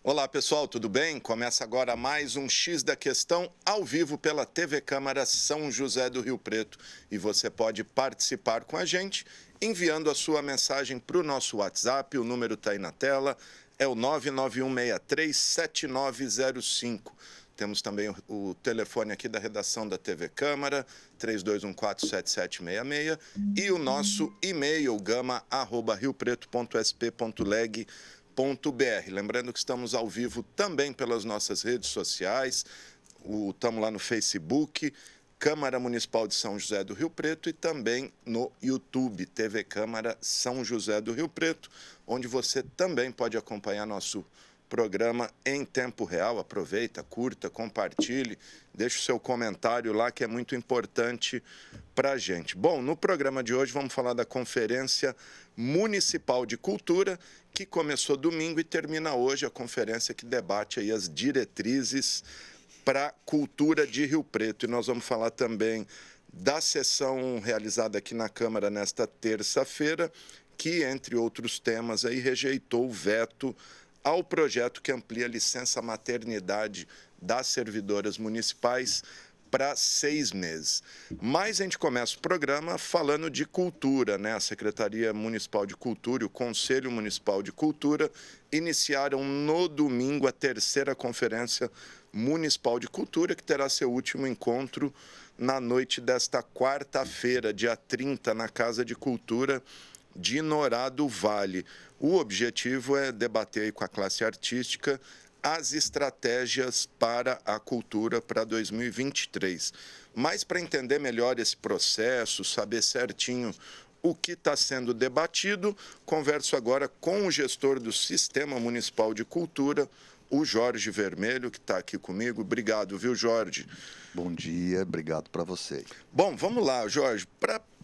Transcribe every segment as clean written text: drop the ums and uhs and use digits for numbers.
Olá pessoal, tudo bem? Começa agora mais um X da Questão ao vivo pela TV Câmara São José do Rio Preto. E você pode participar com a gente enviando a sua mensagem para o nosso WhatsApp, o número está aí na tela, é o 991637905. Temos também o telefone aqui da redação da TV Câmara, 32147766, e o nosso e-mail, gama@riopreto.sp.leg.br. Lembrando que estamos ao vivo também pelas nossas redes sociais, estamos lá no Facebook, Câmara Municipal de São José do Rio Preto, e também no YouTube, TV Câmara São José do Rio Preto, onde você também pode acompanhar nosso programa em tempo real. Aproveita, curta, compartilhe, deixe o seu comentário lá, que é muito importante para a gente. Bom, no programa de hoje vamos falar da Conferência Municipal de Cultura, que começou domingo e termina hoje, a conferência que debate aí as diretrizes para a cultura de Rio Preto. E nós vamos falar também da sessão realizada aqui na Câmara nesta terça-feira, que, entre outros temas, aí, rejeitou o veto ao projeto que amplia a licença maternidade das servidoras municipais para 6 meses. Mas a gente começa o programa falando de cultura, né? A Secretaria Municipal de Cultura e o Conselho Municipal de Cultura iniciaram no domingo a terceira Conferência Municipal de Cultura, que terá seu último encontro na noite desta quarta-feira, dia 30, na Casa de Cultura de Norá do Vale. O objetivo é debater aí com a classe artística as estratégias para a cultura para 2023. Mas para entender melhor esse processo, saber certinho o que está sendo debatido, converso agora com o gestor do Sistema Municipal de Cultura, o Jorge Vermelho, que está aqui comigo. Obrigado, viu, Jorge? Bom dia, obrigado para você. Bom, vamos lá, Jorge,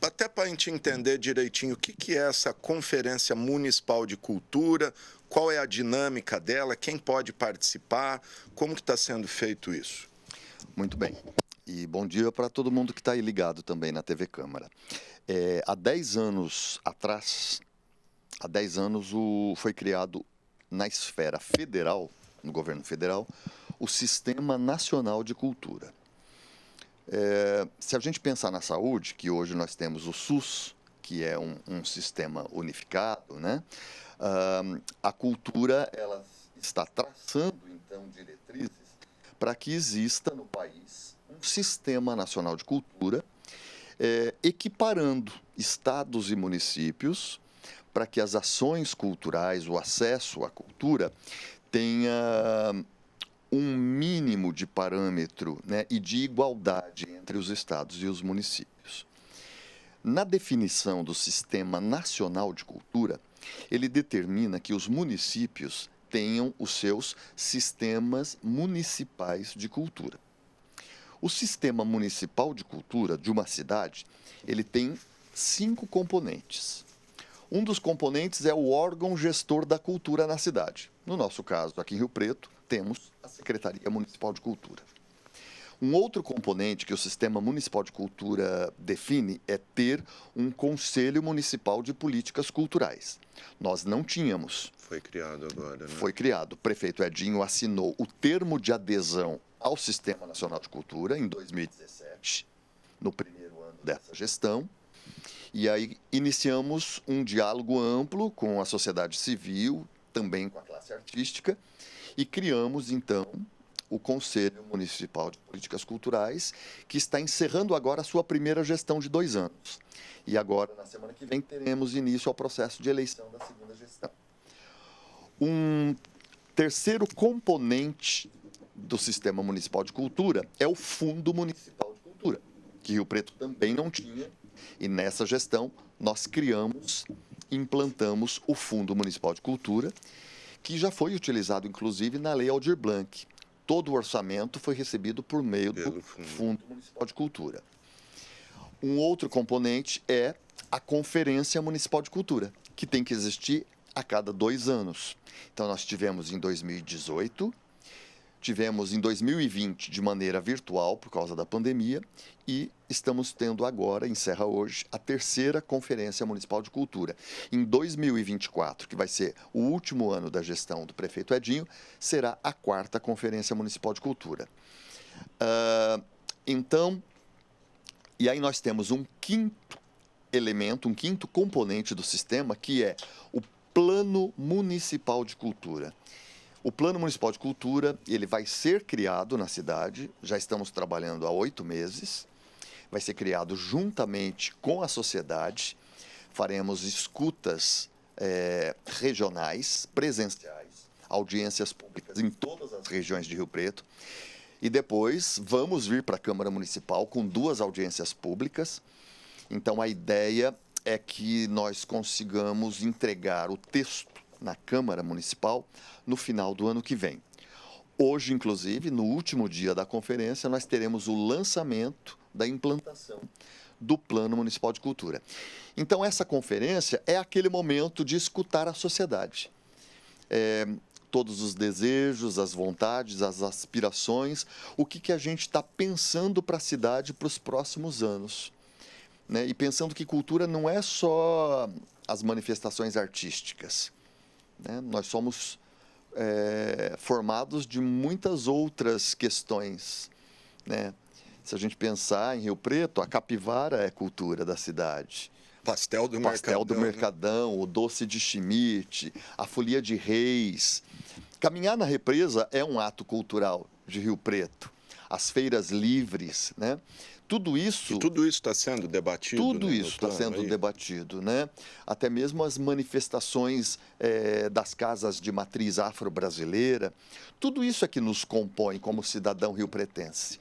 até para a gente entender direitinho o que é essa Conferência Municipal de Cultura, qual é a dinâmica dela, quem pode participar, como que está sendo feito isso? Muito bem. E bom dia para todo mundo que está aí ligado também na TV Câmara. Há 10 anos atrás, foi criado na esfera federal, no governo federal, o Sistema Nacional de Cultura. Se a gente pensar na saúde, que hoje nós temos o SUS, que é um sistema unificado, né? A cultura ela está traçando, então, diretrizes para que exista no país um Sistema Nacional de Cultura, equiparando estados e municípios para que as ações culturais, o acesso à cultura, tenha um mínimo de parâmetro, né, e de igualdade entre os estados e os municípios. Na definição do Sistema Nacional de Cultura, ele determina que os municípios tenham os seus sistemas municipais de cultura. O Sistema Municipal de Cultura de uma cidade, ele tem 5 componentes. Um dos componentes é o órgão gestor da cultura na cidade. No nosso caso, aqui em Rio Preto, temos a Secretaria Municipal de Cultura. Um outro componente que o Sistema Municipal de Cultura define é ter um Conselho Municipal de Políticas Culturais. Nós não tínhamos. Foi criado agora, né? Foi criado. O prefeito Edinho assinou o termo de adesão ao Sistema Nacional de Cultura em 2017, no primeiro ano dessa gestão. E aí iniciamos um diálogo amplo com a sociedade civil, também com a classe artística, e criamos, então, o Conselho Municipal de Políticas Culturais, que está encerrando agora a sua primeira gestão de 2 anos. E agora, na semana que vem, teremos início ao processo de eleição da segunda gestão. Um terceiro componente do Sistema Municipal de Cultura é o Fundo Municipal de Cultura, que Rio Preto também não tinha, e nessa gestão nós implantamos o Fundo Municipal de Cultura, que já foi utilizado, inclusive, na Lei Aldir Blanc. Todo o orçamento foi recebido por meio do Fundo Municipal de Cultura. Um outro componente é a Conferência Municipal de Cultura, que tem que existir a cada 2 anos. Então, nós tivemos em 2018, tivemos em 2020 de maneira virtual por causa da pandemia e estamos tendo agora, encerra hoje, a terceira Conferência Municipal de Cultura. Em 2024, que vai ser o último ano da gestão do prefeito Edinho, será a quarta Conferência Municipal de Cultura. Então, e aí nós temos um quinto elemento, um quinto componente do sistema, que é o Plano Municipal de Cultura. O Plano Municipal de Cultura, ele vai ser criado na cidade, já estamos trabalhando há 8 meses, vai ser criado juntamente com a sociedade, faremos escutas regionais, presenciais, audiências públicas em todas as regiões de Rio Preto, e depois vamos vir para a Câmara Municipal com 2 audiências públicas. Então, a ideia é que nós consigamos entregar o texto na Câmara Municipal no final do ano que vem. Hoje, inclusive, no último dia da conferência, nós teremos o lançamento da implantação do Plano Municipal de Cultura. Então, essa conferência é aquele momento de escutar a sociedade. Todos os desejos, as vontades, as aspirações, o que a gente está pensando para a cidade para os próximos anos. Né? E pensando que cultura não é só as manifestações artísticas. Né? Nós somos formados de muitas outras questões. Né? Se a gente pensar em Rio Preto, a capivara é cultura da cidade. Pastel do Mercadão, né? O doce de Schmidt, a folia de Reis. Caminhar na represa é um ato cultural de Rio Preto. As feiras livres, né? Tudo isso está sendo debatido. Tudo isso está sendo debatido, né? Até mesmo as manifestações das casas de matriz afro-brasileira. Tudo isso é que nos compõe como cidadão riopretense.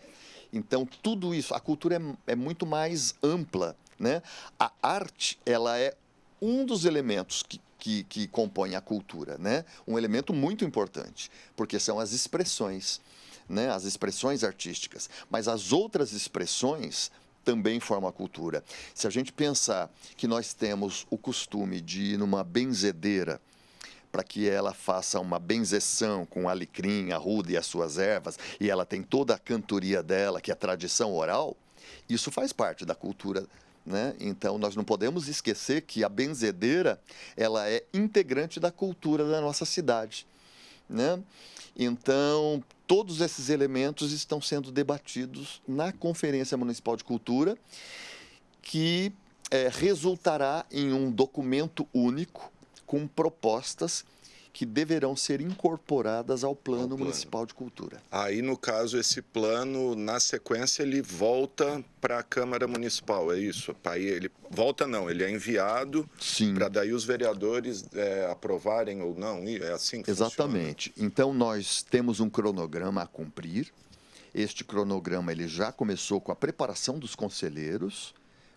Então, tudo isso, a cultura é muito mais ampla, né? A arte, ela é um dos elementos que compõem a cultura, né? Um elemento muito importante, porque são as expressões, né? As expressões artísticas. Mas as outras expressões também formam a cultura. Se a gente pensar que nós temos o costume de ir numa benzedeira para que ela faça uma benzeção com o alecrim, arruda e as suas ervas, e ela tem toda a cantoria dela, que é a tradição oral, isso faz parte da cultura, né? Então, nós não podemos esquecer que a benzedeira, ela é integrante da cultura da nossa cidade, né? Então, todos esses elementos estão sendo debatidos na Conferência Municipal de Cultura, que resultará em um documento único com propostas que deverão ser incorporadas ao Plano Municipal de Cultura. Aí, no caso, esse plano, na sequência, ele volta para a Câmara Municipal, é isso? Aí ele volta não, ele é enviado para daí os vereadores aprovarem ou não, é assim que Exatamente. Funciona? Então, nós temos um cronograma a cumprir. Este cronograma ele já começou com a preparação dos conselheiros,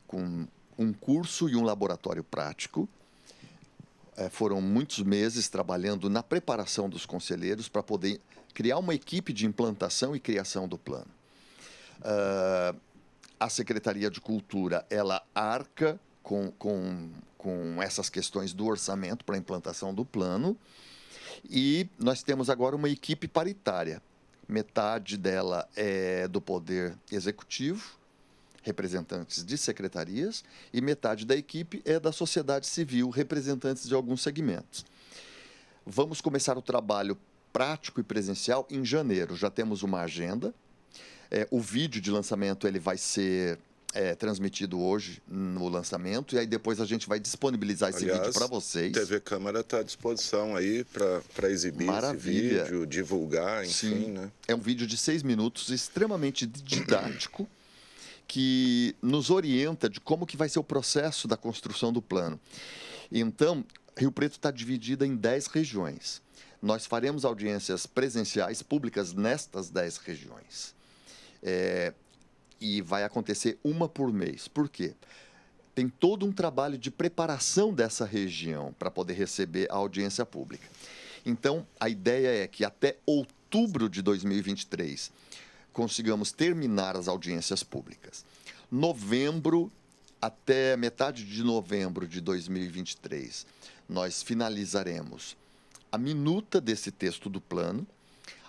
com um curso e um laboratório prático. Foram muitos meses trabalhando na preparação dos conselheiros para poder criar uma equipe de implantação e criação do plano. A Secretaria de Cultura, ela arca com essas questões do orçamento para a implantação do plano, e nós temos agora uma equipe paritária. Metade dela é do Poder Executivo, representantes de secretarias, e metade da equipe é da sociedade civil, representantes de alguns segmentos. Vamos começar o trabalho prático e presencial em janeiro. Já temos uma agenda. O vídeo de lançamento ele vai ser transmitido hoje no lançamento, e aí depois a gente vai disponibilizar esse vídeo para vocês. A TV Câmara está à disposição aí para exibir esse vídeo, divulgar, enfim. Sim. Né? É um vídeo de 6 minutos, extremamente didático, que nos orienta de como que vai ser o processo da construção do plano. Então, Rio Preto está dividida em 10 regiões. Nós faremos audiências presenciais públicas nestas 10 regiões. E vai acontecer uma por mês. Por quê? Tem todo um trabalho de preparação dessa região para poder receber a audiência pública. Então, a ideia é que até outubro de 2023 consigamos terminar as audiências públicas. Novembro, até metade de novembro de 2023, nós finalizaremos a minuta desse texto do plano,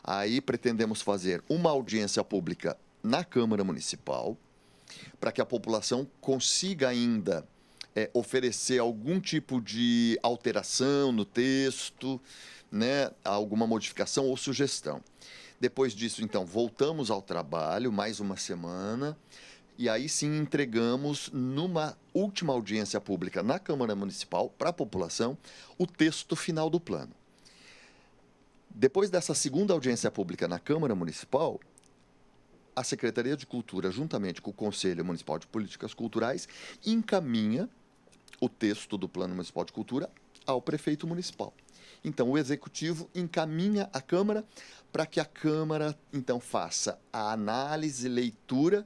Aí pretendemos fazer uma audiência pública na Câmara Municipal, para que a população consiga ainda oferecer algum tipo de alteração no texto, né, alguma modificação ou sugestão. Depois disso, então, voltamos ao trabalho, mais uma semana, e aí sim entregamos, numa última audiência pública na Câmara Municipal, para a população, o texto final do plano. Depois dessa segunda audiência pública na Câmara Municipal, a Secretaria de Cultura, juntamente com o Conselho Municipal de Políticas Culturais, encaminha o texto do Plano Municipal de Cultura ao prefeito municipal. Então, o Executivo encaminha a Câmara para que a Câmara, então, faça a análise, leitura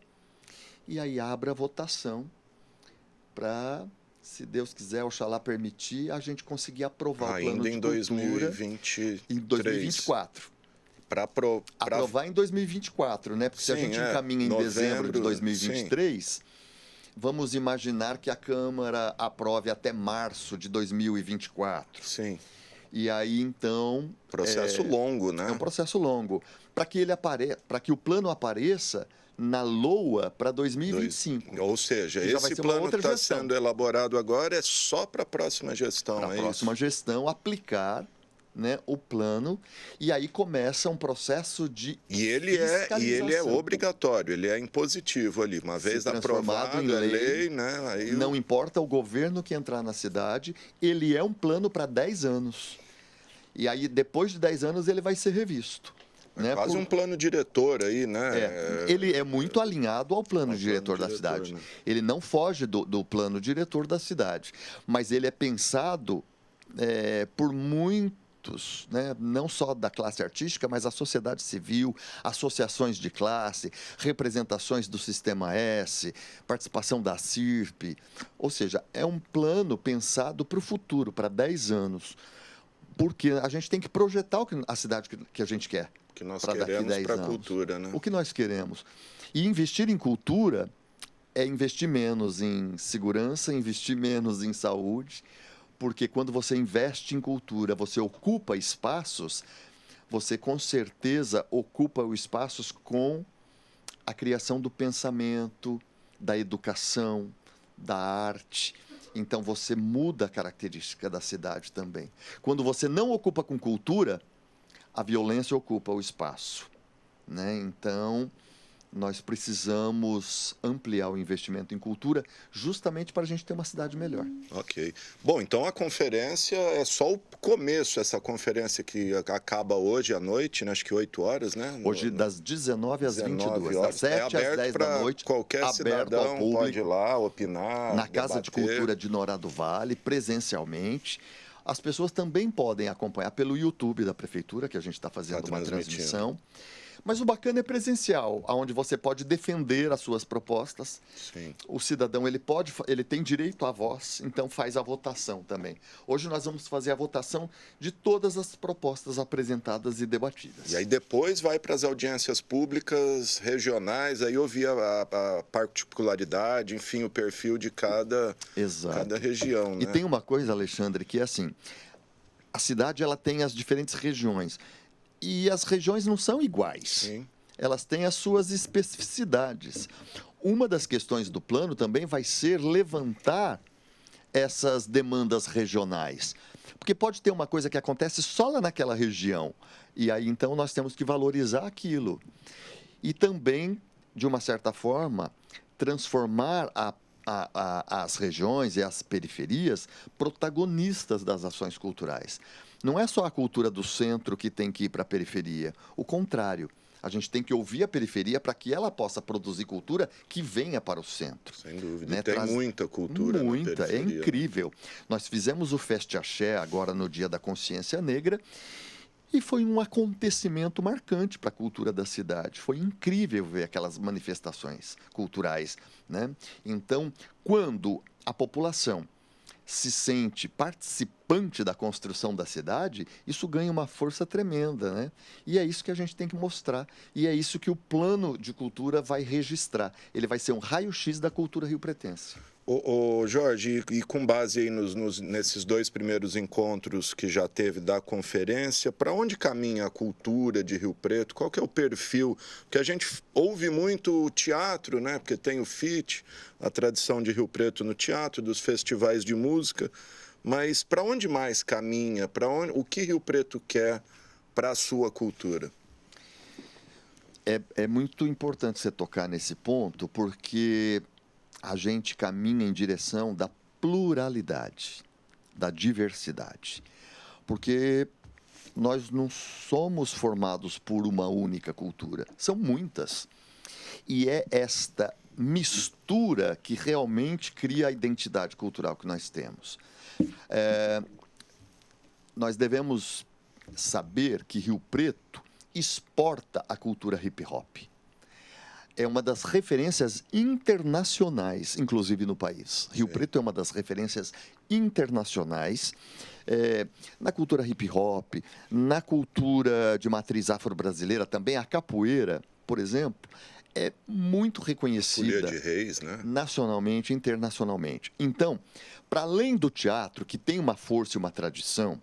e aí abra a votação para, se Deus quiser, oxalá permitir, a gente conseguir aprovar o Plano de Cultura 2023. em 2024. Para aprovar em 2024, né? Porque se a gente encaminha em dezembro de 2023, vamos imaginar que a Câmara aprove até março de 2024. Sim. E aí, então... Processo longo, né? É um processo longo. Para que o plano apareça na LOA para 2025. Ou seja, esse plano que está sendo elaborado agora é só para a próxima gestão. Para a próxima gestão aplicar, né, o plano, e aí começa um processo de fiscalização. E ele é obrigatório, ele é impositivo ali, uma vez aprovado em lei, né? Aí não importa o governo que entrar na cidade, ele é um plano para 10 anos. E aí, depois de 10 anos, ele vai ser revisto. É quase um plano diretor aí, né? Ele é muito alinhado ao plano diretor da cidade. Né? Ele não foge do plano diretor da cidade, mas ele é pensado por muitos, né? Não só da classe artística, mas a sociedade civil, associações de classe, representações do Sistema S, participação da CIRP. Ou seja, é um plano pensado para o futuro, para 10 anos. Porque a gente tem que projetar a cidade que a gente quer. Que nós queremos para a cultura, né? O que nós queremos. E investir em cultura é investir menos em segurança, investir menos em saúde, porque quando você investe em cultura, você ocupa espaços, você com certeza ocupa os espaços com a criação do pensamento, da educação, da arte. Então você muda a característica da cidade também. Quando você não ocupa com cultura, a violência ocupa o espaço, né? Então, nós precisamos ampliar o investimento em cultura justamente para a gente ter uma cidade melhor. Ok. Bom, então a conferência é só o começo, essa conferência que acaba hoje à noite, né? Acho que 8 horas, né? Hoje, das 19 às 22, das 7 às 10 da noite, qualquer cidadão pode ir lá opinar, na Casa de Cultura de Norá do Vale, presencialmente. As pessoas também podem acompanhar pelo YouTube da Prefeitura, que a gente está fazendo uma transmissão. Mas o bacana é presencial, onde você pode defender as suas propostas. Sim. O cidadão ele tem direito à voz, então faz a votação também. Hoje nós vamos fazer a votação de todas as propostas apresentadas e debatidas. E aí depois vai para as audiências públicas regionais, aí ouvir a particularidade, enfim, o perfil de cada região. Né? E tem uma coisa, Alexandre, que é assim, a cidade ela tem as diferentes regiões. E as regiões não são iguais. Sim. Elas têm as suas especificidades. Uma das questões do plano também vai ser levantar essas demandas regionais. Porque pode ter uma coisa que acontece só lá naquela região. E aí, então, nós temos que valorizar aquilo. E também, de uma certa forma, transformar as regiões e as periferias protagonistas das ações culturais. Não é só a cultura do centro que tem que ir para a periferia. O contrário, a gente tem que ouvir a periferia para que ela possa produzir cultura que venha para o centro. Sem dúvida. Né? Tem muita cultura na periferia. É incrível. Nós fizemos o Fest Axé agora no Dia da Consciência Negra e foi um acontecimento marcante para a cultura da cidade. Foi incrível ver aquelas manifestações culturais, né? Então, quando a população se sente participante da construção da cidade, isso ganha uma força tremenda, né? E é isso que a gente tem que mostrar. E é isso que o plano de cultura vai registrar. Ele vai ser um raio-x da cultura riopretense. Ô, Jorge, e com base aí nesses 2 primeiros encontros que já teve da conferência, para onde caminha a cultura de Rio Preto? Qual que é o perfil? Porque a gente ouve muito o teatro, né? Porque tem o FIT, a tradição de Rio Preto no teatro, dos festivais de música, mas para onde mais caminha? O que Rio Preto quer para a sua cultura? É muito importante você tocar nesse ponto, porque a gente caminha em direção da pluralidade, da diversidade. Porque nós não somos formados por uma única cultura, são muitas. E é esta mistura que realmente cria a identidade cultural que nós temos. Nós devemos saber que Rio Preto exporta a cultura hip hop. É uma das referências internacionais, inclusive no país. Rio Preto é uma das referências internacionais na cultura hip hop, na cultura de matriz afro-brasileira, também a capoeira, por exemplo, é muito reconhecida Folia de Reis, né? Nacionalmente e internacionalmente. Então, para além do teatro, que tem uma força e uma tradição,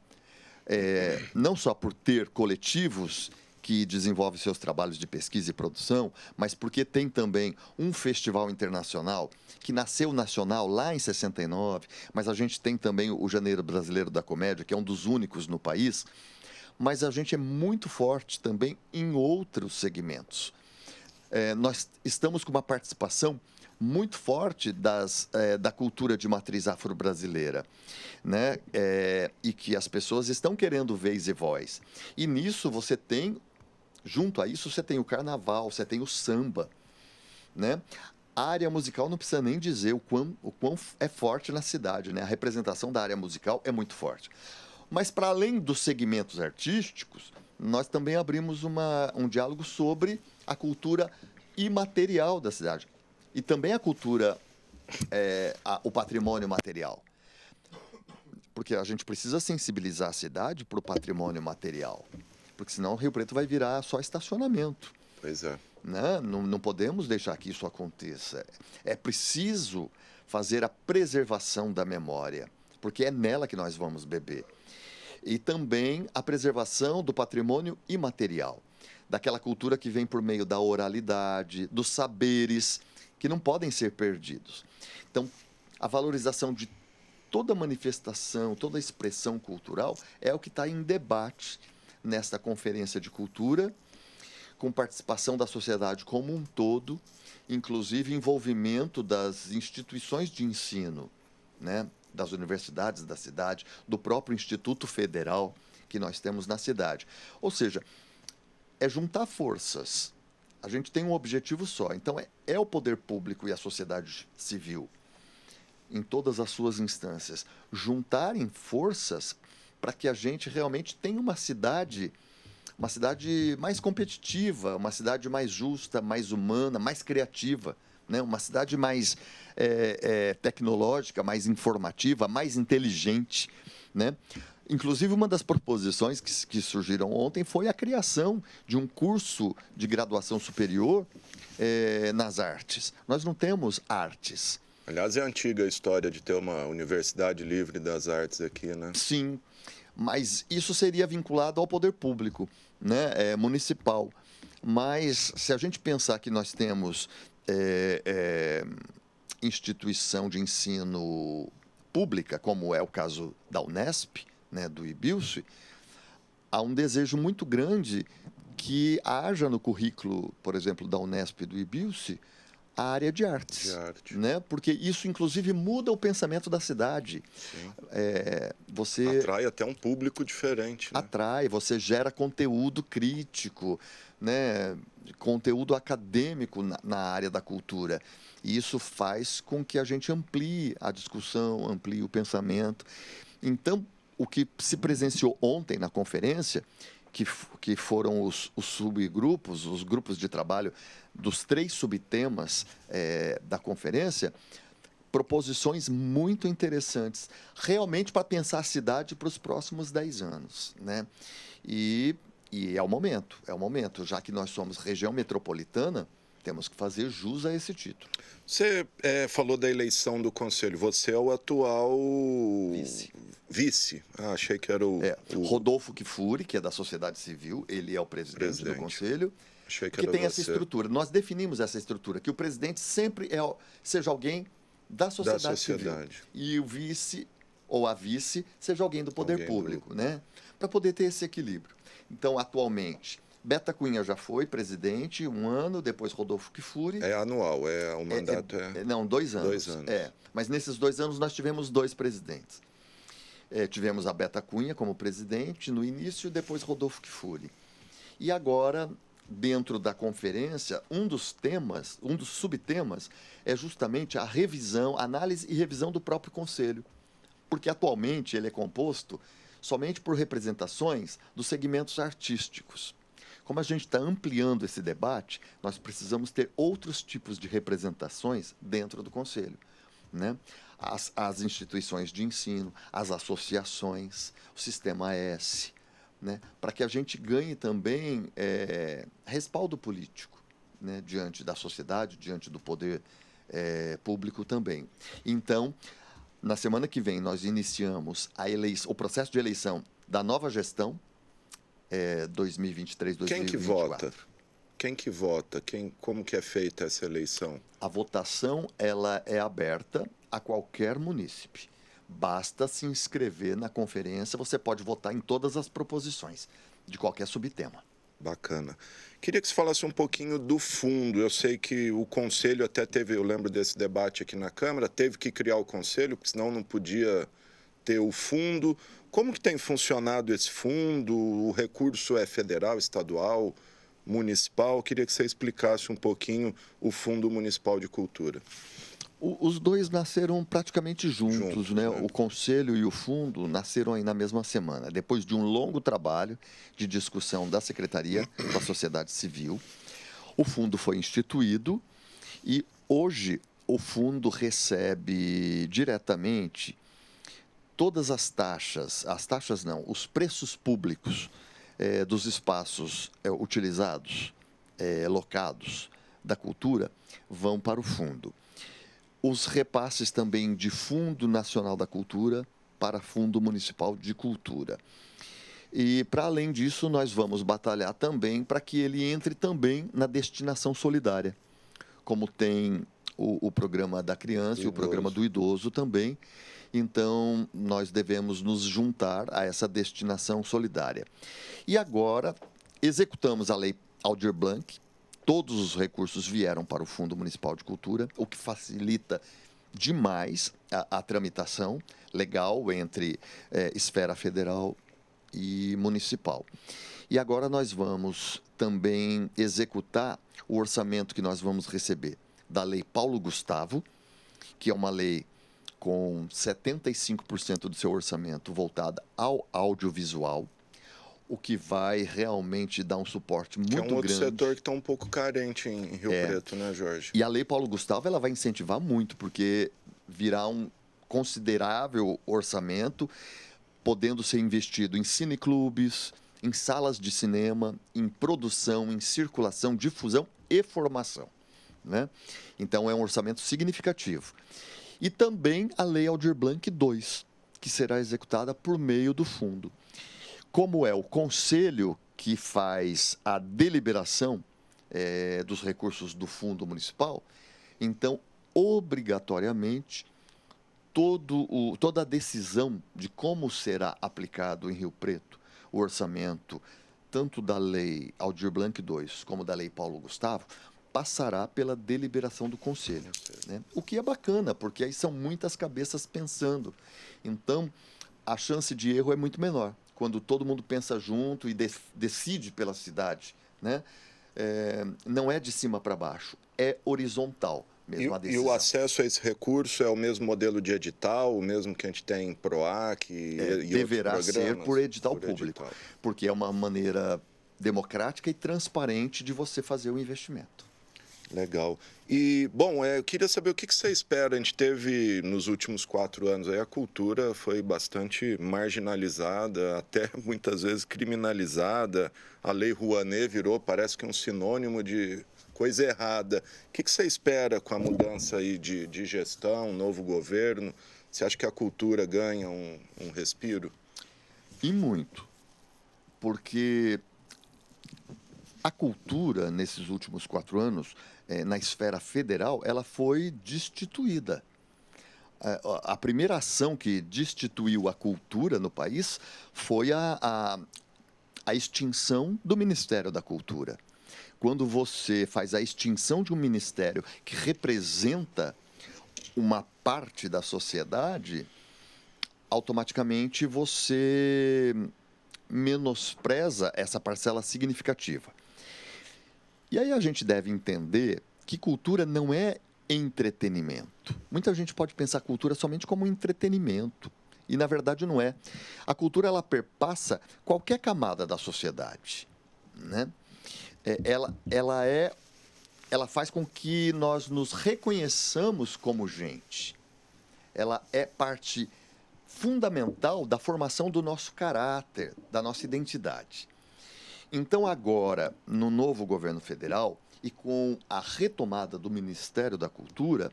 não só por ter coletivos que desenvolvem seus trabalhos de pesquisa e produção, mas porque tem também um festival internacional que nasceu nacional lá em 69, mas a gente tem também o Janeiro Brasileiro da Comédia, que é um dos únicos no país, mas a gente é muito forte também em outros segmentos. Nós estamos com uma participação muito forte da cultura de matriz afro-brasileira, né? E que as pessoas estão querendo vez e voz. E nisso você tem, junto a isso, você tem o carnaval, você tem o samba, né? A área musical não precisa nem dizer o quão é forte na cidade, né? A representação da área musical é muito forte. Mas, para além dos segmentos artísticos, nós também abrimos um diálogo sobre a cultura imaterial da cidade. E também a cultura, o patrimônio material. Porque a gente precisa sensibilizar a cidade para o patrimônio material. Porque senão o Rio Preto vai virar só estacionamento. Pois é. Né? Não podemos deixar que isso aconteça. É preciso fazer a preservação da memória, porque é nela que nós vamos beber. E também a preservação do patrimônio imaterial, daquela cultura que vem por meio da oralidade, dos saberes, que não podem ser perdidos. Então, a valorização de toda manifestação, toda expressão cultural é o que está em debate nesta conferência de cultura, com participação da sociedade como um todo, inclusive envolvimento das instituições de ensino, né? Das universidades da cidade, do próprio Instituto Federal que nós temos na cidade. Ou seja, é juntar forças. A gente tem um objetivo só. Então, é o poder público e a sociedade civil, em todas as suas instâncias, juntarem forças para que a gente realmente tenha uma cidade mais competitiva, uma cidade mais justa, mais humana, mais criativa, né? Uma cidade mais tecnológica, mais informativa, mais inteligente, né? Inclusive, uma das proposições que surgiram ontem foi a criação de um curso de graduação superior nas artes. Nós não temos artes. Aliás, é antiga a história de ter uma universidade livre das artes aqui, né? Sim, mas isso seria vinculado ao poder público, né? Municipal. Mas, se a gente pensar que nós temos instituição de ensino pública, como é o caso da Unesp, né, do IBILSE, há um desejo muito grande que haja no currículo, por exemplo, da Unesp e do IBILSE, a área de artes. De arte. Né? Porque isso, inclusive, muda o pensamento da cidade. Sim. Você atrai até um público diferente. Né? Atrai, você gera conteúdo crítico, né? Conteúdo acadêmico na área da cultura. E isso faz com que a gente amplie a discussão, amplie o pensamento. Então, o que se presenciou ontem na conferência, que foram os subgrupos, os grupos de trabalho dos 3 subtemas da conferência, proposições muito interessantes, realmente para pensar a cidade para os próximos 10 anos. Né? E é o momento, já que nós somos região metropolitana, Temos que fazer jus a esse título. Você falou da eleição do Conselho. Você é o atual vice. Ah, achei que era o Rodolfo Kfouri, que é da sociedade civil, ele é o presidente. Do Conselho, achei que tem você. Essa estrutura. Nós definimos essa estrutura, que o presidente sempre seja alguém da sociedade civil. E o vice ou a vice seja alguém do poder público, né? Para poder ter esse equilíbrio. Então, atualmente, Beta Cunha já foi presidente 1 ano, depois Rodolfo Kfouri. É anual, o mandato Não, 2 anos. 2 anos. Mas nesses 2 anos nós tivemos 2 presidentes. Tivemos a Beta Cunha como presidente no início, depois Rodolfo Kfouri. E agora, dentro da conferência, um dos subtemas é justamente a revisão, análise e revisão do próprio Conselho. Porque atualmente ele é composto somente por representações dos segmentos artísticos. Como a gente está ampliando esse debate, nós precisamos ter outros tipos de representações dentro do Conselho, né? As instituições de ensino, as associações, o Sistema S, né? Para que a gente ganhe também respaldo político, né? Diante da sociedade, diante do poder público também. Então, na semana que vem, nós iniciamos o processo de eleição da nova gestão, 2023-2024. Quem que vota? Como que é feita essa eleição? A votação ela é aberta a qualquer munícipe. Basta se inscrever na conferência, você pode votar em todas as proposições, de qualquer subtema. Bacana. Queria que você falasse um pouquinho do fundo. Eu sei que o Conselho até teve, eu lembro desse debate aqui na Câmara, teve que criar o Conselho, porque senão não podia ter o fundo. Como que tem funcionado esse fundo? O recurso é federal, estadual, municipal? Queria que você explicasse um pouquinho o Fundo Municipal de Cultura. Os dois nasceram praticamente juntos, né? O Conselho e o Fundo nasceram aí na mesma semana, depois de um longo trabalho de discussão da Secretaria da Sociedade Civil. O Fundo foi instituído e hoje o Fundo recebe diretamente todas os preços públicos dos espaços utilizados, locados da cultura, vão para o Fundo. Os repasses também de Fundo Nacional da Cultura para Fundo Municipal de Cultura. E, para além disso, nós vamos batalhar também para que ele entre também na destinação solidária, como tem o programa da criança e o programa do idoso também. Então, nós devemos nos juntar a essa destinação solidária. E agora, executamos a Lei Aldir Blanc. Todos os recursos vieram para o Fundo Municipal de Cultura, o que facilita demais a tramitação legal entre esfera federal e municipal. E agora nós vamos também executar o orçamento que nós vamos receber da Lei Paulo Gustavo, que é uma lei com 75% do seu orçamento voltada ao audiovisual, o que vai realmente dar um suporte muito grande. Que é um outro setor que está um pouco carente em Rio Preto, né, Jorge? E a Lei Paulo Gustavo ela vai incentivar muito, porque virá um considerável orçamento, podendo ser investido em cineclubes, em salas de cinema, em produção, em circulação, difusão e formação, né? Então, é um orçamento significativo. E também a Lei Aldir Blanc II, que será executada por meio do fundo. Como é o Conselho que faz a deliberação dos recursos do Fundo Municipal, então, obrigatoriamente, toda a decisão de como será aplicado em Rio Preto o orçamento, tanto da Lei Aldir Blanc II como da Lei Paulo Gustavo, passará pela deliberação do Conselho, né? O que é bacana, porque aí são muitas cabeças pensando. Então, a chance de erro é muito menor, quando todo mundo pensa junto e decide pela cidade, né? Não é de cima para baixo, é horizontal mesmo a decisão. E o acesso a esse recurso é o mesmo modelo de edital, o mesmo que a gente tem em PROAC e deverá outros programas? Ser por edital público, porque é uma maneira democrática e transparente de você fazer o investimento. Legal. E, bom, eu queria saber o que você espera. A gente teve, nos últimos 4 anos, a cultura foi bastante marginalizada, até muitas vezes criminalizada. A Lei Rouanet virou, parece que um sinônimo de coisa errada. O que você espera com a mudança aí de gestão, novo governo? Você acha que a cultura ganha um respiro? E muito, porque a cultura, nesses últimos 4 anos, na esfera federal, ela foi destituída. A primeira ação que destituiu a cultura no país foi a extinção do Ministério da Cultura. Quando você faz a extinção de um ministério que representa uma parte da sociedade, automaticamente você menospreza essa parcela significativa. E aí a gente deve entender que cultura não é entretenimento. Muita gente pode pensar a cultura somente como entretenimento. E, na verdade, não é. A cultura, ela perpassa qualquer camada da sociedade, né? Ela faz com que nós nos reconheçamos como gente. Ela é parte fundamental da formação do nosso caráter, da nossa identidade. Então, agora, no novo governo federal e com a retomada do Ministério da Cultura,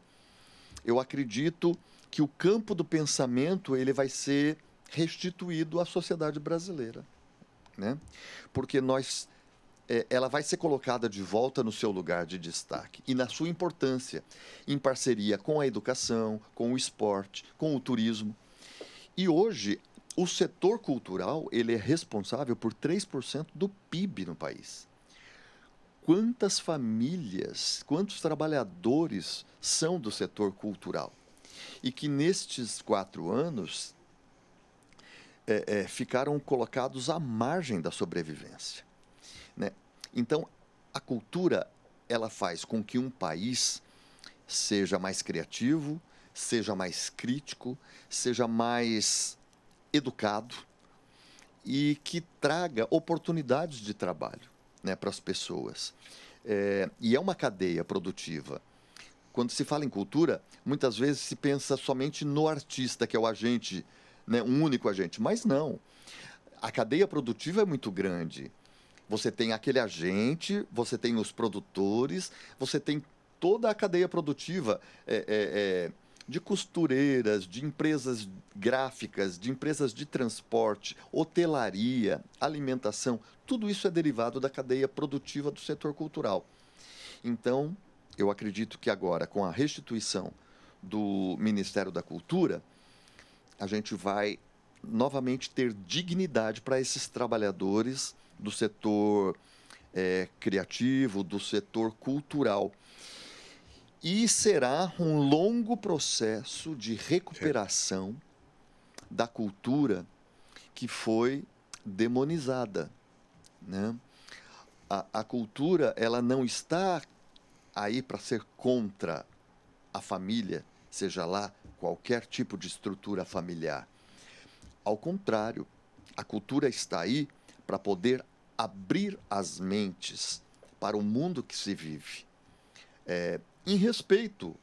eu acredito que o campo do pensamento ele vai ser restituído à sociedade brasileira, né? Porque ela vai ser colocada de volta no seu lugar de destaque e na sua importância, em parceria com a educação, com o esporte, com o turismo. E hoje, o setor cultural ele é responsável por 3% do PIB no país. Quantas famílias, quantos trabalhadores são do setor cultural? E que nestes 4 anos ficaram colocados à margem da sobrevivência, né? Então, a cultura ela faz com que um país seja mais criativo, seja mais crítico, seja mais educado e que traga oportunidades de trabalho, né, para as pessoas. E é uma cadeia produtiva. Quando se fala em cultura, muitas vezes se pensa somente no artista, que é o agente, né, um único agente. Mas não. A cadeia produtiva é muito grande. Você tem aquele agente, você tem os produtores, você tem toda a cadeia produtiva de costureiras, de empresas gráficas, de empresas de transporte, hotelaria, alimentação. Tudo isso é derivado da cadeia produtiva do setor cultural. Então, eu acredito que agora, com a restituição do Ministério da Cultura, a gente vai novamente ter dignidade para esses trabalhadores do setor criativo, do setor cultural. E será um longo processo de recuperação da cultura que foi demonizada, né? A cultura ela não está aí para ser contra a família, seja lá qualquer tipo de estrutura familiar. Ao contrário, a cultura está aí para poder abrir as mentes para o mundo que se vive, em respeito,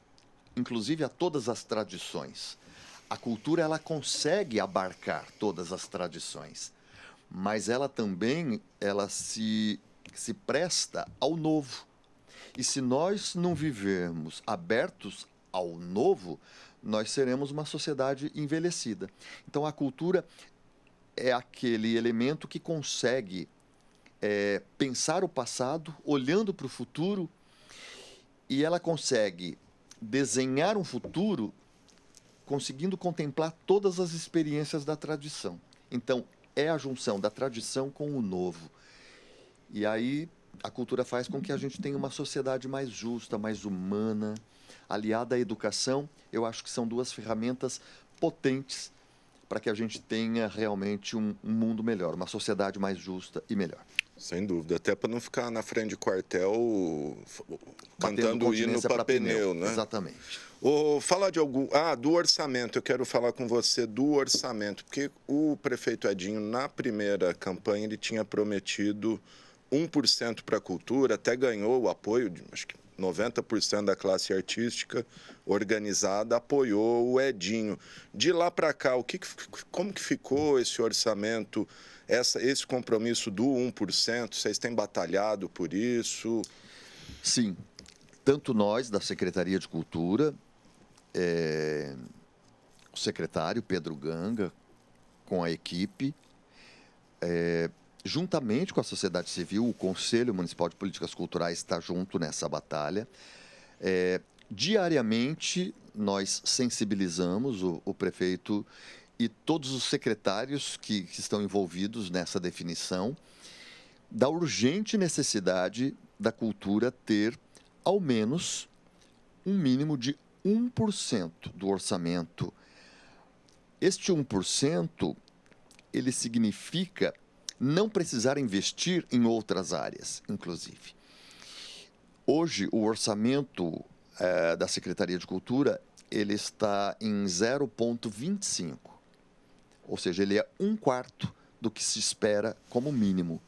inclusive, a todas as tradições. A cultura ela consegue abarcar todas as tradições, mas ela também se presta ao novo. E se nós não vivermos abertos ao novo, nós seremos uma sociedade envelhecida. Então, a cultura é aquele elemento que consegue pensar o passado, olhando para o futuro, e ela consegue desenhar um futuro conseguindo contemplar todas as experiências da tradição. Então, é a junção da tradição com o novo. E aí, a cultura faz com que a gente tenha uma sociedade mais justa, mais humana, aliada à educação. Eu acho que são duas ferramentas potentes para que a gente tenha realmente um mundo melhor, uma sociedade mais justa e melhor. Sem dúvida, até para não ficar na frente de quartel cantando o hino para pneu, né? Exatamente. Falar de do orçamento, eu quero falar com você do orçamento, porque o prefeito Edinho, na primeira campanha, ele tinha prometido 1% para a cultura, até ganhou o apoio de, acho que 90% da classe artística organizada apoiou o Edinho. De lá para cá, como que ficou esse orçamento, esse compromisso do 1%? Vocês têm batalhado por isso? Sim, tanto nós da Secretaria de Cultura, o secretário Pedro Ganga, com a equipe, juntamente com a sociedade civil, o Conselho Municipal de Políticas Culturais está junto nessa batalha. Diariamente, nós sensibilizamos o prefeito e todos os secretários que estão envolvidos nessa definição da urgente necessidade da cultura ter, ao menos, um mínimo de 1% do orçamento. Este 1%, ele significa não precisar investir em outras áreas, inclusive. Hoje, o orçamento da Secretaria de Cultura, ele está em 0,25%. Ou seja, ele é 1/4 do que se espera como mínimo.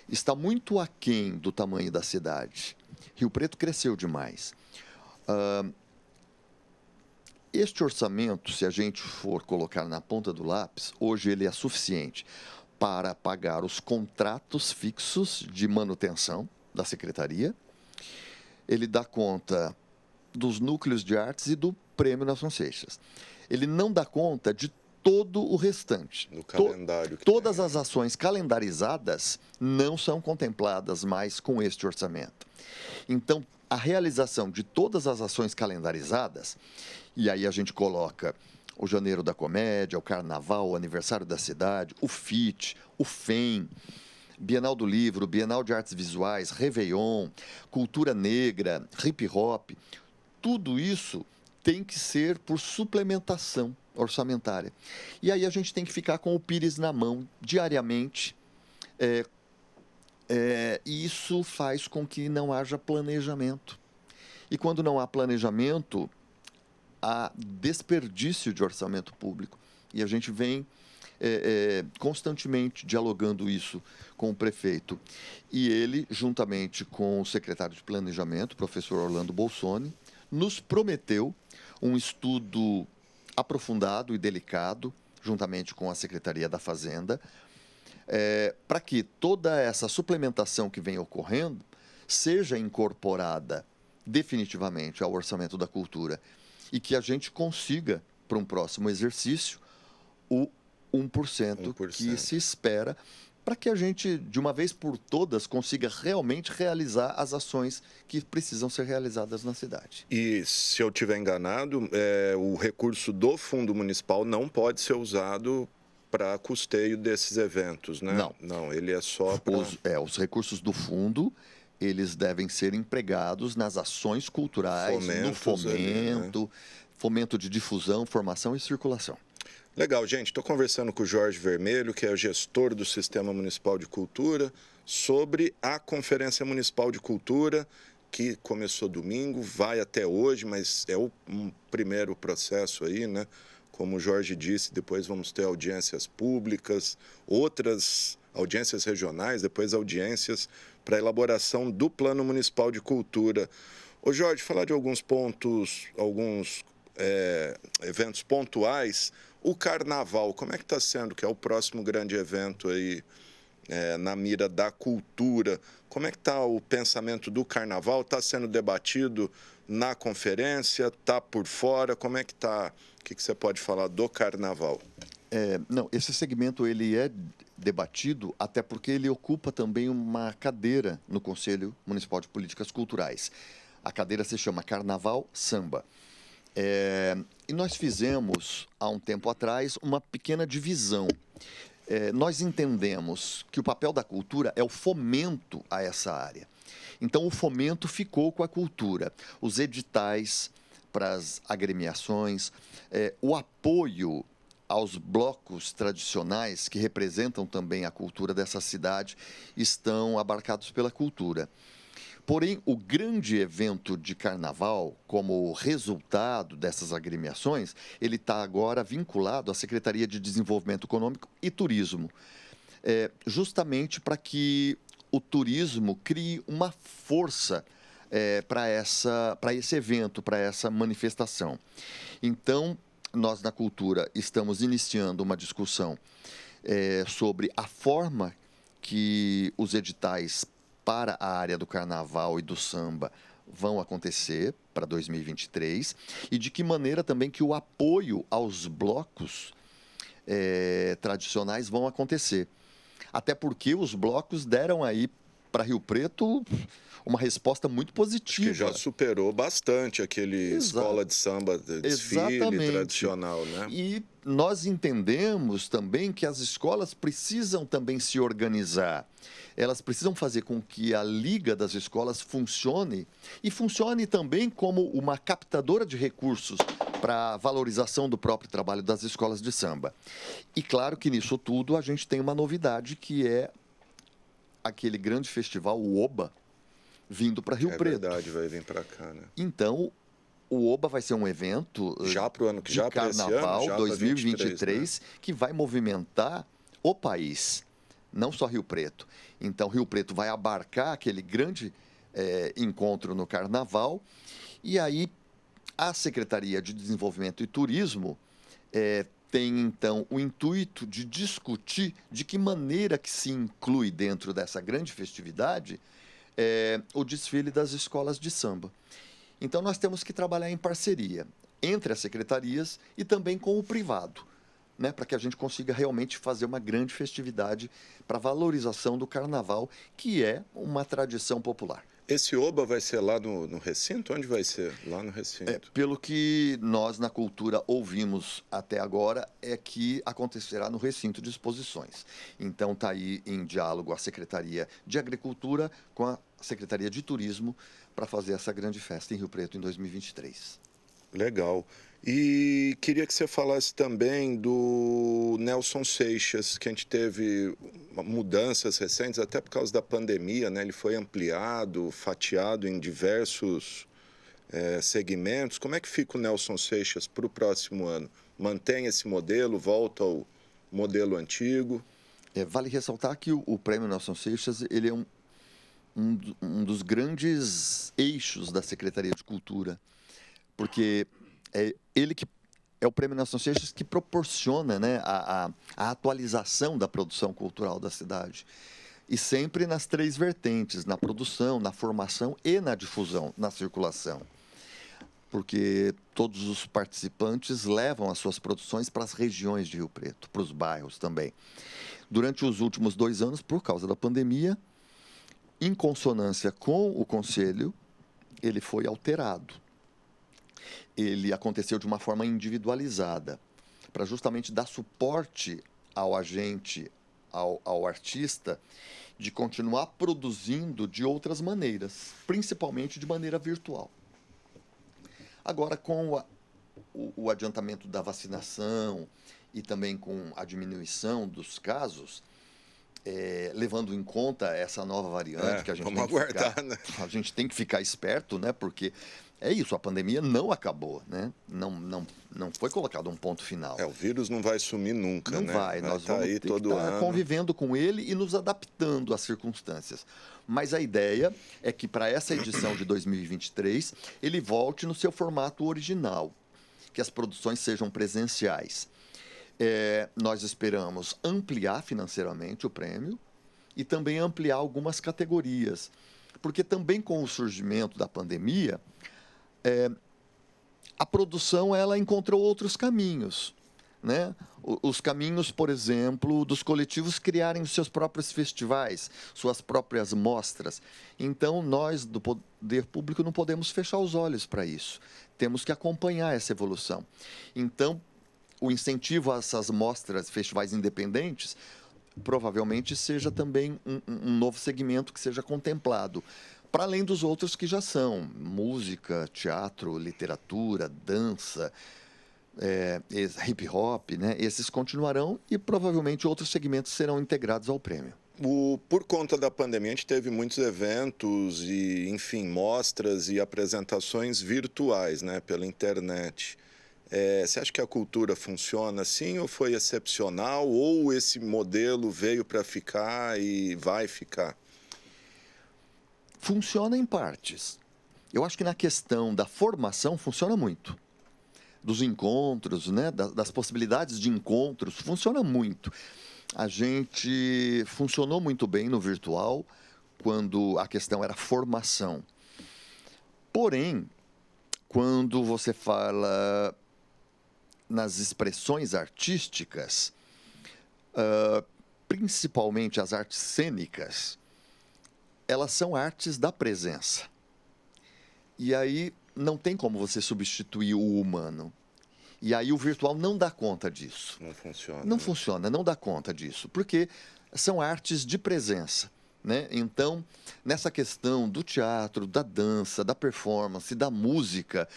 Está muito aquém do tamanho da cidade. Rio Preto cresceu demais. Este orçamento, se a gente for colocar na ponta do lápis, hoje ele é suficiente para pagar os contratos fixos de manutenção da Secretaria. Ele dá conta dos núcleos de artes e do Prêmio Nelson Seixas. Ele não dá conta de todo o restante. No calendário. Todas as ações calendarizadas não são contempladas mais com este orçamento. Então, a realização de todas as ações calendarizadas, e aí a gente coloca o Janeiro da Comédia, o Carnaval, o Aniversário da Cidade, o FIT, o FEM, Bienal do Livro, Bienal de Artes Visuais, Réveillon, Cultura Negra, Hip Hop, tudo isso tem que ser por suplementação orçamentária. E aí a gente tem que ficar com o pires na mão diariamente, e isso faz com que não haja planejamento. E quando não há planejamento, há desperdício de orçamento público. E a gente vem constantemente dialogando isso com o prefeito. E ele, juntamente com o secretário de Planejamento, o professor Orlando Bolsoni, nos prometeu um estudo aprofundado e delicado, juntamente com a Secretaria da Fazenda, para que toda essa suplementação que vem ocorrendo seja incorporada definitivamente ao orçamento da cultura e que a gente consiga, para um próximo exercício, o 1% que se espera, para que a gente, de uma vez por todas, consiga realmente realizar as ações que precisam ser realizadas na cidade. E, se eu estiver enganado, o recurso do Fundo Municipal não pode ser usado para custeio desses eventos, né? Não, ele é só para... Os recursos do fundo, eles devem ser empregados nas ações culturais, no fomento, fomento de difusão, formação e circulação. Legal, gente. Estou conversando com o Jorge Vermelho, que é o gestor do Sistema Municipal de Cultura, sobre a Conferência Municipal de Cultura, que começou domingo, vai até hoje, mas é um primeiro processo aí, né? Como o Jorge disse, depois vamos ter audiências públicas, outras audiências regionais, depois audiências para elaboração do Plano Municipal de Cultura. Ô Jorge, falar de alguns pontos, alguns eventos pontuais. O Carnaval, como é que está sendo, que é o próximo grande evento aí na mira da cultura? Como é que está o pensamento do Carnaval? Está sendo debatido na conferência? Está por fora? Como é que está? O que você pode falar do Carnaval? Não, esse segmento ele é debatido até porque ele ocupa também uma cadeira no Conselho Municipal de Políticas Culturais. A cadeira se chama Carnaval Samba. E nós fizemos, há um tempo atrás, uma pequena divisão. Nós entendemos que o papel da cultura é o fomento a essa área. Então, o fomento ficou com a cultura. Os editais para as agremiações, o apoio aos blocos tradicionais que representam também a cultura dessa cidade estão abarcados pela cultura. Porém, o grande evento de carnaval, como resultado dessas agremiações, ele está agora vinculado à Secretaria de Desenvolvimento Econômico e Turismo, justamente para que o turismo crie uma força para esse evento, para essa manifestação. Então, nós na cultura estamos iniciando uma discussão sobre a forma que os editais para a área do carnaval e do samba vão acontecer para 2023 e de que maneira também que o apoio aos blocos tradicionais vão acontecer. Até porque os blocos deram aí para Rio Preto uma resposta muito positiva. Que já superou bastante aquele escola de samba, desfile tradicional, né? E nós entendemos também que as escolas precisam também se organizar. Elas precisam fazer com que a Liga das Escolas funcione e funcione também como uma captadora de recursos para a valorização do próprio trabalho das escolas de samba. E claro que nisso tudo a gente tem uma novidade que é aquele grande festival, o Oba, vindo para Rio Preto. É verdade, vai vir para cá, né? Então, o Oba vai ser um evento já para o ano que de já carnaval esse ano, já 2023, né? que vai movimentar o país, não só Rio Preto. Então, Rio Preto vai abarcar aquele grande encontro no carnaval e aí a Secretaria de Desenvolvimento e Turismo tem, então, o intuito de discutir de que maneira que se inclui dentro dessa grande festividade o desfile das escolas de samba. Então, nós temos que trabalhar em parceria entre as secretarias e também com o privado, né, para que a gente consiga realmente fazer uma grande festividade para a valorização do carnaval, que é uma tradição popular. Esse Oba vai ser lá no recinto? Onde vai ser? Lá no recinto. Pelo que nós, na cultura, ouvimos até agora, é que acontecerá no recinto de exposições. Então, está aí em diálogo a Secretaria de Agricultura com a Secretaria de Turismo para fazer essa grande festa em Rio Preto em 2023. Legal. E queria que você falasse também do Nelson Seixas, que a gente teve mudanças recentes, até por causa da pandemia, né? Ele foi ampliado, fatiado em diversos segmentos. Como é que fica o Nelson Seixas para o próximo ano? Mantém esse modelo, volta ao modelo antigo? Vale ressaltar que o Prêmio Nelson Seixas ele é um dos grandes eixos da Secretaria de Cultura, porque ele que é o Prêmio Nelson Seixas que proporciona, né, a atualização da produção cultural da cidade. E sempre nas três vertentes, na produção, na formação e na difusão, na circulação. Porque todos os participantes levam as suas produções para as regiões de Rio Preto, para os bairros também. Durante os últimos 2 anos, por causa da pandemia, em consonância com o Conselho, ele foi alterado. Ele aconteceu de uma forma individualizada, para justamente dar suporte ao agente, ao artista, de continuar produzindo de outras maneiras, principalmente de maneira virtual. Agora, com o adiantamento da vacinação e também com a diminuição dos casos, levando em conta essa nova variante que a gente vamos aguardar, né? A gente tem que ficar esperto, né? Porque é isso, a pandemia não acabou, né? Não foi colocado um ponto final. O vírus não vai sumir nunca, né? Não vai, nós vamos ter que estar convivendo com ele e nos adaptando às circunstâncias. Mas a ideia é que para essa edição de 2023 ele volte no seu formato original, que as produções sejam presenciais. Nós esperamos ampliar financeiramente o prêmio e também ampliar algumas categorias, porque também com o surgimento da pandemia, a produção ela encontrou outros caminhos, né? Os caminhos, por exemplo, dos coletivos criarem os seus próprios festivais, suas próprias mostras. Então, nós, do poder público, não podemos fechar os olhos para isso. Temos que acompanhar essa evolução. Então, o incentivo a essas mostras, festivais independentes, provavelmente seja também um novo segmento que seja contemplado, para além dos outros que já são, música, teatro, literatura, dança, hip hop, né? Esses continuarão e provavelmente outros segmentos serão integrados ao prêmio. Por conta da pandemia, a gente teve muitos eventos e, enfim, mostras e apresentações virtuais, né, pela internet. Você acha que a cultura funciona assim ou foi excepcional? Ou esse modelo veio para ficar e vai ficar? Funciona em partes. Eu acho que na questão da formação funciona muito. Dos encontros, né, das possibilidades de encontros, funciona muito. A gente funcionou muito bem no virtual, quando a questão era formação. Porém, quando você fala nas expressões artísticas, principalmente as artes cênicas, elas são artes da presença. E aí não tem como você substituir o humano. E aí o virtual não dá conta disso. Não funciona. Não funciona, não dá conta disso, porque são artes de presença, né? Então, nessa questão do teatro, da dança, da performance, da música,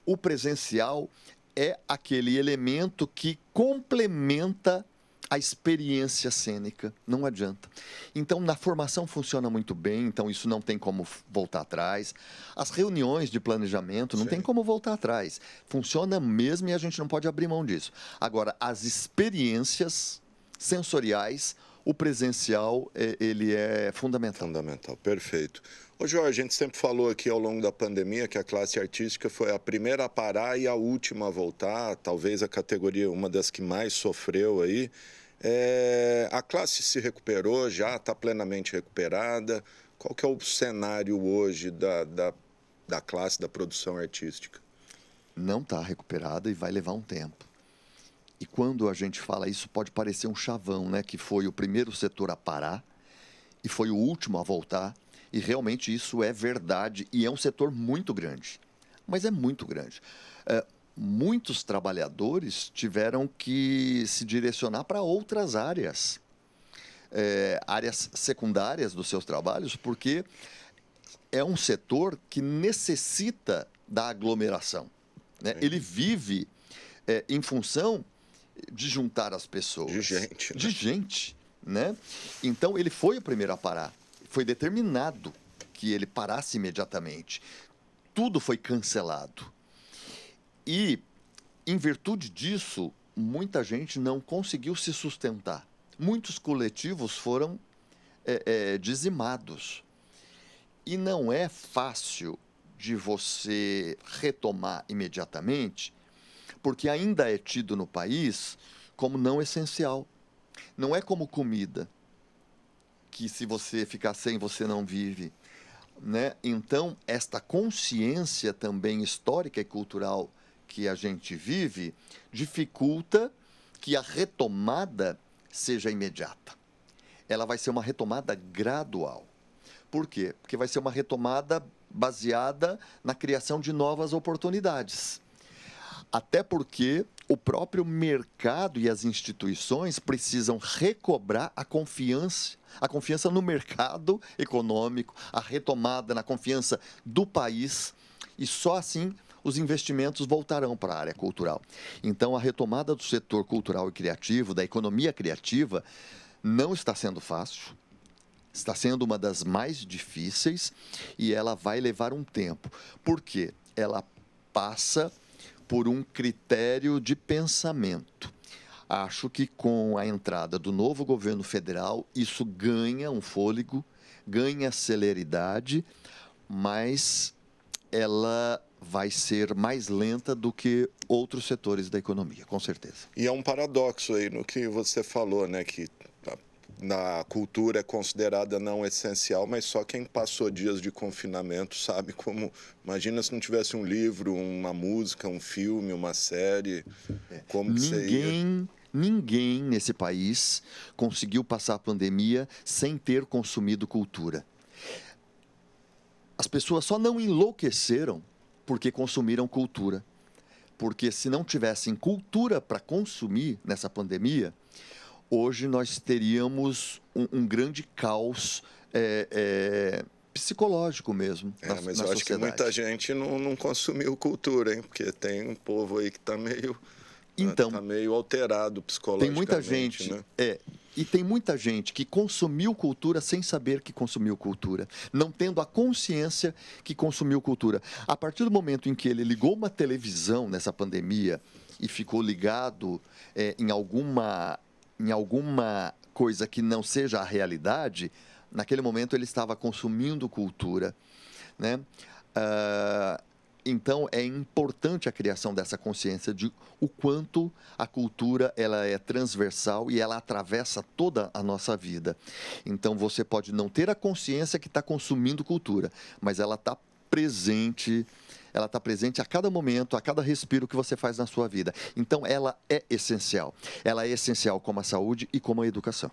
o presencial é aquele elemento que complementa a experiência cênica, não adianta. Então, na formação funciona muito bem, então isso não tem como voltar atrás. As reuniões de planejamento não tem como voltar atrás. Funciona mesmo e a gente não pode abrir mão disso. Agora, as experiências sensoriais, o presencial, ele é fundamental. Fundamental, perfeito. Ô Jorge, a gente sempre falou aqui ao longo da pandemia que a classe artística foi a primeira a parar e a última a voltar, talvez a categoria, uma das que mais sofreu aí. A classe se recuperou, já está plenamente recuperada. Qual que é o cenário hoje da classe da produção artística? Não está recuperada e vai levar um tempo. E quando a gente fala isso, pode parecer um chavão, né? Que foi o primeiro setor a parar e foi o último a voltar. E realmente isso é verdade e é um setor muito grande. Mas é muito grande. Muitos trabalhadores tiveram que se direcionar para outras áreas. Áreas secundárias dos seus trabalhos, porque é um setor que necessita da aglomeração, né? Ele vive em função de juntar as pessoas. De gente. Né? De gente, né? Então, ele foi o primeiro a parar. Foi determinado que ele parasse imediatamente. Tudo foi cancelado. E, em virtude disso, muita gente não conseguiu se sustentar. Muitos coletivos foram dizimados. E não é fácil de você retomar imediatamente, porque ainda é tido no país como não essencial. Não é como comida, que se você ficar sem, você não vive, né? Então, esta consciência também histórica e cultural que a gente vive dificulta que a retomada seja imediata. Ela vai ser uma retomada gradual. Por quê? Porque vai ser uma retomada baseada na criação de novas oportunidades. Até porque o próprio mercado e as instituições precisam recobrar a confiança no mercado econômico, a retomada na confiança do país, e só assim os investimentos voltarão para a área cultural. Então, a retomada do setor cultural e criativo, da economia criativa, não está sendo fácil, está sendo uma das mais difíceis e ela vai levar um tempo. Por quê? Ela passa por um critério de pensamento. Acho que com a entrada do novo governo federal, isso ganha um fôlego, ganha celeridade, mas ela vai ser mais lenta do que outros setores da economia, com certeza. E é um paradoxo aí no que você falou, né, que na cultura é considerada não essencial, mas só quem passou dias de confinamento sabe como... Imagina se não tivesse um livro, uma música, um filme, uma série, como que seria? Ninguém nesse país conseguiu passar a pandemia sem ter consumido cultura. As pessoas só não enlouqueceram porque consumiram cultura. Porque se não tivessem cultura para consumir nessa pandemia, hoje nós teríamos um grande caos psicológico mesmo na Mas na eu sociedade. acho que muita gente não consumiu cultura, hein? Porque tem um povo aí que está meio alterado psicologicamente. Tem muita gente, né? E tem muita gente que consumiu cultura sem saber que consumiu cultura, não tendo a consciência que consumiu cultura. A partir do momento em que ele ligou uma televisão nessa pandemia e ficou ligado em alguma coisa que não seja a realidade, naquele momento ele estava consumindo cultura, né? Então, é importante a criação dessa consciência de o quanto a cultura ela é transversal e ela atravessa toda a nossa vida. Então, você pode não ter a consciência que está consumindo cultura, mas ela está presente a cada momento, a cada respiro que você faz na sua vida. Então, ela é essencial. Ela é essencial como a saúde e como a educação.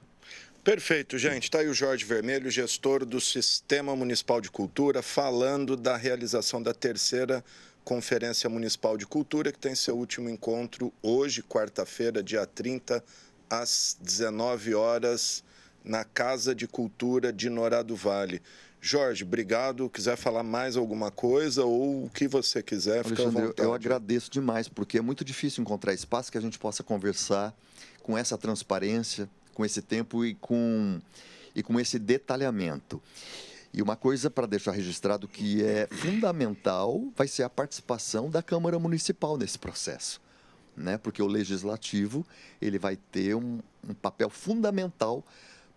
Perfeito, gente. Está aí o Jorge Vermelho, gestor do Sistema Municipal de Cultura, falando da realização da 3ª Conferência Municipal de Cultura, que tem seu último encontro hoje, quarta-feira, dia 30, às 19 horas, na Casa de Cultura de Norá do Vale. Jorge, obrigado. Quiser falar mais alguma coisa ou o que você quiser, fica à vontade. Eu agradeço demais, porque é muito difícil encontrar espaço que a gente possa conversar com essa transparência, com esse tempo e com esse detalhamento. E uma coisa para deixar registrado que é fundamental vai ser a participação da Câmara Municipal nesse processo, né? Porque o Legislativo ele vai ter um papel fundamental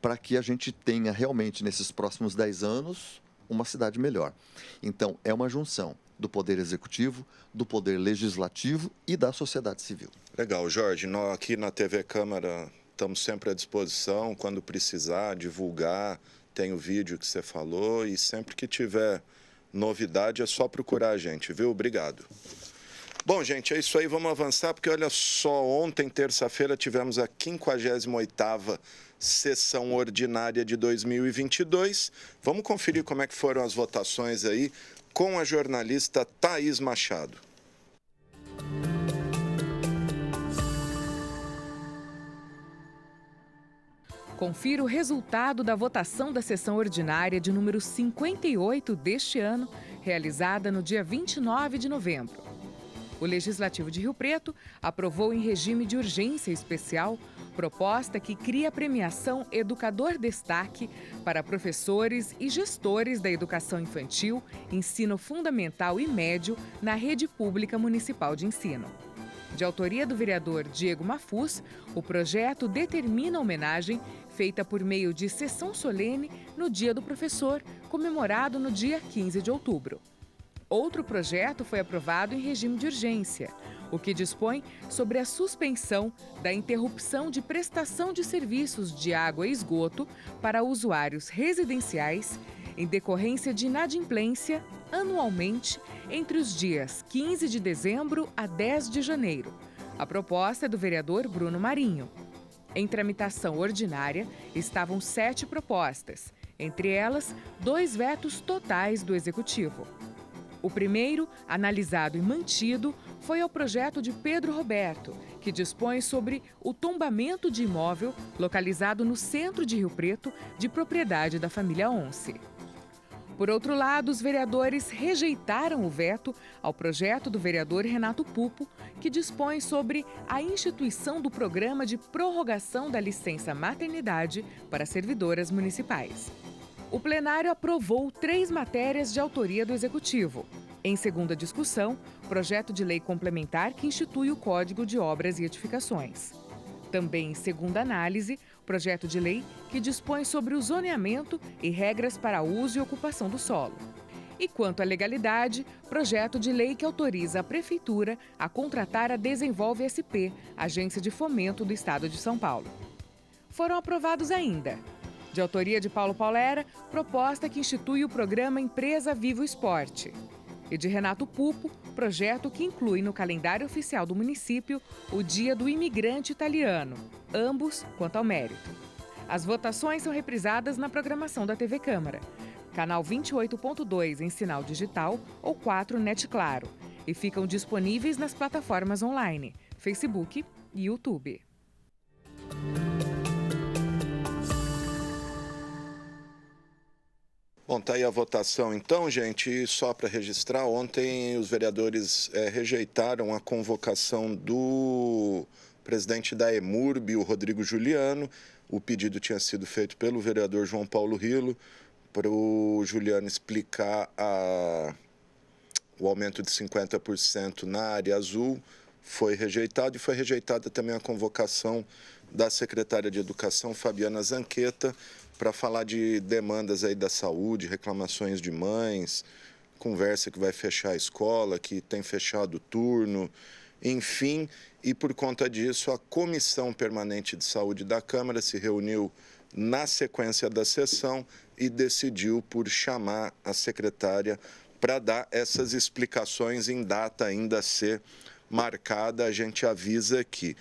para que a gente tenha realmente, nesses próximos 10 anos, uma cidade melhor. Então, é uma junção do Poder Executivo, do Poder Legislativo e da sociedade civil. Legal, Jorge. Nós aqui na TV Câmara estamos sempre à disposição, quando precisar, divulgar, tem o vídeo que você falou e sempre que tiver novidade é só procurar a gente, viu? Obrigado. Bom, gente, é isso aí, vamos avançar, porque olha só, ontem, terça-feira, tivemos a 58ª sessão ordinária de 2022. Vamos conferir como é que foram as votações aí com a jornalista Thaís Machado. Confira o resultado da votação da sessão ordinária de número 58 deste ano, realizada no dia 29 de novembro. O Legislativo de Rio Preto aprovou em regime de urgência especial proposta que cria a premiação Educador Destaque para professores e gestores da educação infantil, ensino fundamental e médio na rede pública municipal de ensino. De autoria do vereador Diego Mafuz, o projeto determina a homenagem feita por meio de sessão solene no Dia do Professor, comemorado no dia 15 de outubro. Outro projeto foi aprovado em regime de urgência, o que dispõe sobre a suspensão da interrupção de prestação de serviços de água e esgoto para usuários residenciais em decorrência de inadimplência anualmente entre os dias 15 de dezembro a 10 de janeiro. A proposta é do vereador Bruno Marinho. Em tramitação ordinária estavam 7 propostas, entre elas 2 vetos totais do Executivo. O primeiro, analisado e mantido, foi ao projeto de Pedro Roberto, que dispõe sobre o tombamento de imóvel localizado no centro de Rio Preto, de propriedade da família Once. Por outro lado, os vereadores rejeitaram o veto ao projeto do vereador Renato Pupo, que dispõe sobre a instituição do programa de prorrogação da licença maternidade para servidoras municipais. O plenário aprovou 3 matérias de autoria do Executivo. Em segunda discussão, projeto de lei complementar que institui o Código de Obras e Edificações. Também em segunda análise, projeto de lei que dispõe sobre o zoneamento e regras para uso e ocupação do solo. E quanto à legalidade, projeto de lei que autoriza a Prefeitura a contratar a Desenvolve SP, agência de fomento do Estado de São Paulo. Foram aprovados ainda, de autoria de Paulo Paulera, proposta que institui o programa Empresa Vivo Esporte. E de Renato Pupo, projeto que inclui no calendário oficial do município o Dia do Imigrante Italiano, ambos quanto ao mérito. As votações são reprisadas na programação da TV Câmara, canal 28.2 em sinal digital ou 4 NET Claro, e ficam disponíveis nas plataformas online, Facebook e YouTube. Bom, tá aí a votação então, gente, e só para registrar, ontem os vereadores rejeitaram a convocação do presidente da EMURB, o Rodrigo Juliano. O pedido tinha sido feito pelo vereador João Paulo Rilo para o Juliano explicar o aumento de 50% na área azul. Foi rejeitado e foi rejeitada também a convocação da secretária de Educação, Fabiana Zanqueta, para falar de demandas aí da saúde, reclamações de mães, conversa que vai fechar a escola, que tem fechado o turno, enfim. E por conta disso, a Comissão Permanente de Saúde da Câmara se reuniu na sequência da sessão e decidiu por chamar a secretária para dar essas explicações em data ainda a ser marcada, a gente avisa aqui.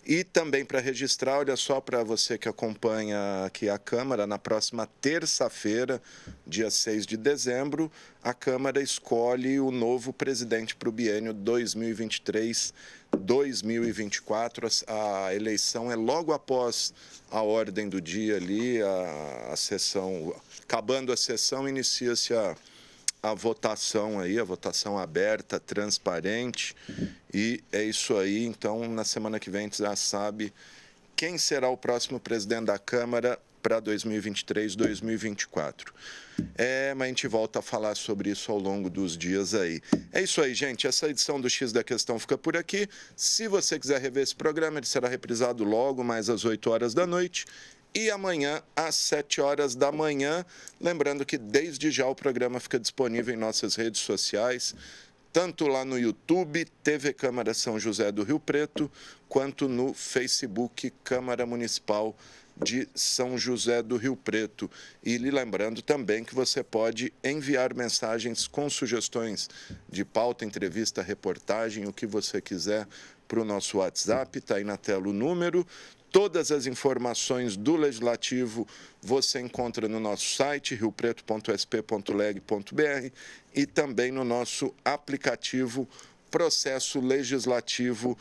E também para registrar, olha só, para você que acompanha aqui a Câmara, na próxima terça-feira, dia 6 de dezembro, a Câmara escolhe o novo presidente para o biênio 2023-2024. A eleição é logo após a ordem do dia ali, a sessão, acabando a sessão, inicia-se a votação aí, a votação aberta, transparente, e é isso aí. Então, na semana que vem, a gente já sabe quem será o próximo presidente da Câmara para 2023-2024. Mas a gente volta a falar sobre isso ao longo dos dias aí. É isso aí, gente. Essa edição do X da Questão fica por aqui. Se você quiser rever esse programa, ele será reprisado logo, mais às 8 horas da noite. E amanhã, às 7 horas da manhã. Lembrando que, desde já, o programa fica disponível em nossas redes sociais, tanto lá no YouTube, TV Câmara São José do Rio Preto, quanto no Facebook Câmara Municipal de São José do Rio Preto. E lhe lembrando também que você pode enviar mensagens com sugestões de pauta, entrevista, reportagem, o que você quiser, para o nosso WhatsApp, está aí na tela o número. Todas as informações do Legislativo você encontra no nosso site, riopreto.sp.leg.br, e também no nosso aplicativo Processo Legislativo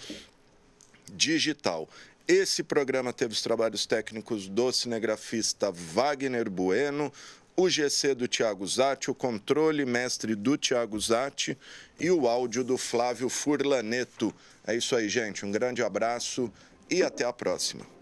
Digital. Esse programa teve os trabalhos técnicos do cinegrafista Wagner Bueno, o GC do Tiago Zatti, o controle mestre do Tiago Zatti e o áudio do Flávio Furlaneto. É isso aí, gente. Um grande abraço e até a próxima.